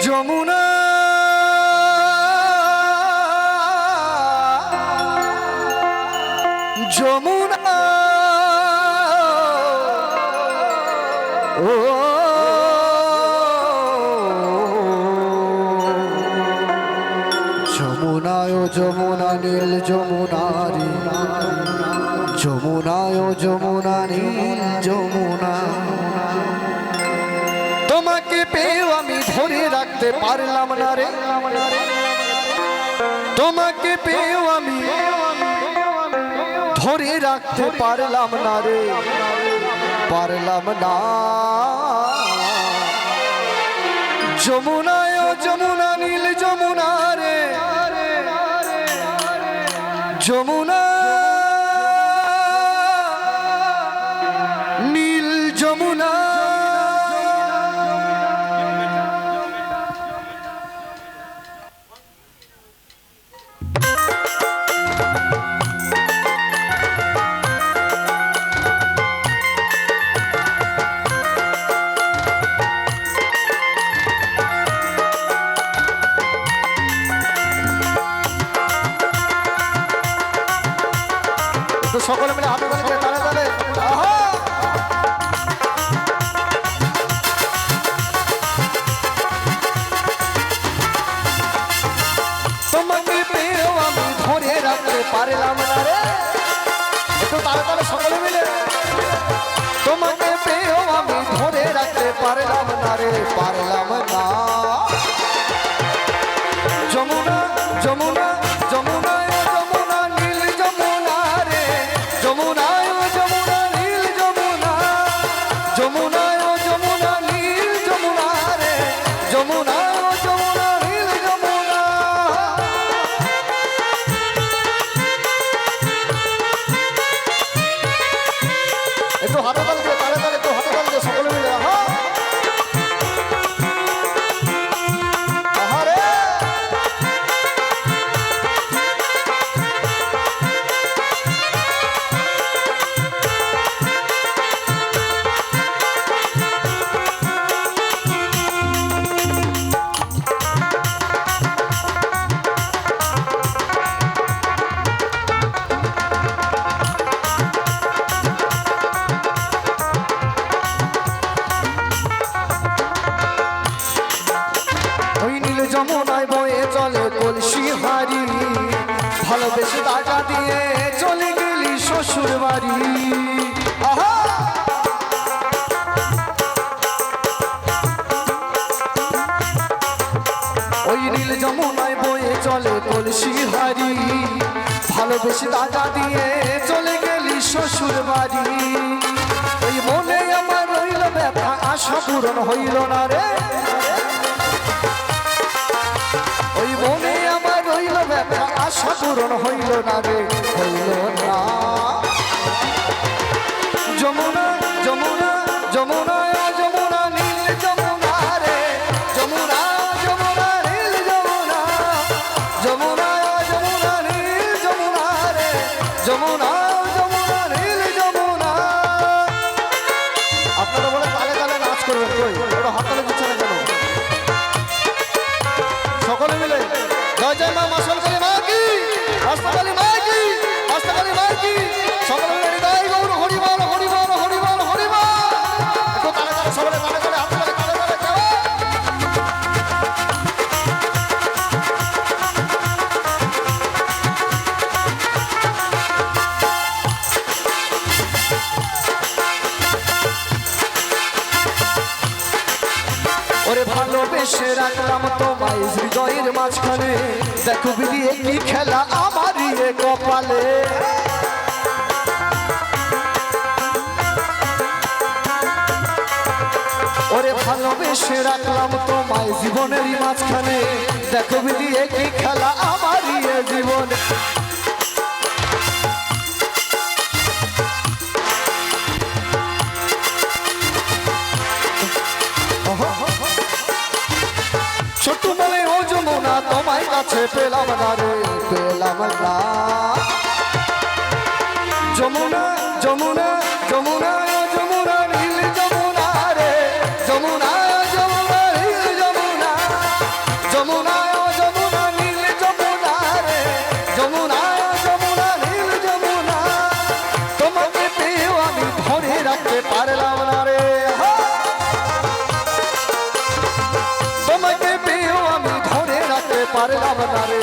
যমুনা যমুনা ও যমুনা ও যমুনা নীল যমুনারি যমুনা ও যমুনা নীল যমুনা তোমাকে পেয়েও আমি ধরে রাখতে পারলাম না রে তোমাকে পেয়েও আমি ধরে রাখতে পারলাম না রে পারলাম না যমুনা ও যমুনা নীল যমুনা রে যমুনা নীল যমুনা সকলে মিলে হাতে তালে তালে তালে তোমাকে পেয়েও আমি ধরে রাখতে পারলাম না রে একটু তালে তালে সকলে মিলে তোমাকে পেয়েও আমি ধরে রাখতে পারলাম না রে পারলাম না যমুনা যমুনা যমুনা যমুনা নীল যমুনা রে যমুনা যমুনা নীল যমুনা যমুনা যমুনা নীল যমুনা রে যমুনা যমুনা নীল যমুনা একটু হাতে তালে দিয়ে তালে তালে একটু হাতে তালে দিয়ে সকলে মিলে যমুনায় বয়ে চলে কলসি হারি ভালোবেসে টাকা দিয়ে চলে গেলি শ্বশুর বাড়ি ওই নীল যমুনায় বয়ে চলে কলসি হারি ভালোবেসে টাকা দিয়ে চলে গেলি শ্বশুর বাড়ি ওই মনে আমার রইল ব্যথা আশা পূরণ হইল না রে ওই মনে আমার রইল ব্যথা আশা পূরণ হইল না রে হইল না যমুনা যমুনা যমুনা যমুনা নীল যমুনা রে যমুনা যমুনা নীল যমুনা যমুনা যমুনা নীল যমুনা রে যমুনা যমুনা নীল যমুনা আপনারা বলে তালে তালে নাচ করবেন কই ওরা হাততালি দিচ্ছে না কেন সকলে মিলে জয় জয় মা মাসলকালী মা কি অষ্টকালী মা কি অষ্টকালী মা কি সকলে মিলে হৃদয় গৌর হরি বল হরি বল হরি বল হরি বল একটু তালে তালে সকলে তালে তালে হাত তালে তালে তালে যাও ওরে ভালোবেসে রাখলাম তোমায় হৃদয়ের মাঝখানে দেখো বিধি একই খেলা আমারই কপালে ওরে ভালোবেসে রাখলাম তোমায় জীবনেরই মাঝখানে দেখো বিধি একই খেলা আমারই জীবনে ছোট বলে ও যমুনা তোমায় কাছে পেলাম না রে, পেলাম না। যমুনা যমুনা যমুনা যমুনা নীল যমুনা রে, যমুনা যমুনা নীল যমুনা, যমুনা যমুনা নীল যমুনা রে, যমুনা যমুনা নীল যমুনা। তোমাকে পেয়েও আমি ধরে রাখতে পারলাম না রে, তোমাকে পেয়েও আমি ধরে রাখতে পারলাম না রে।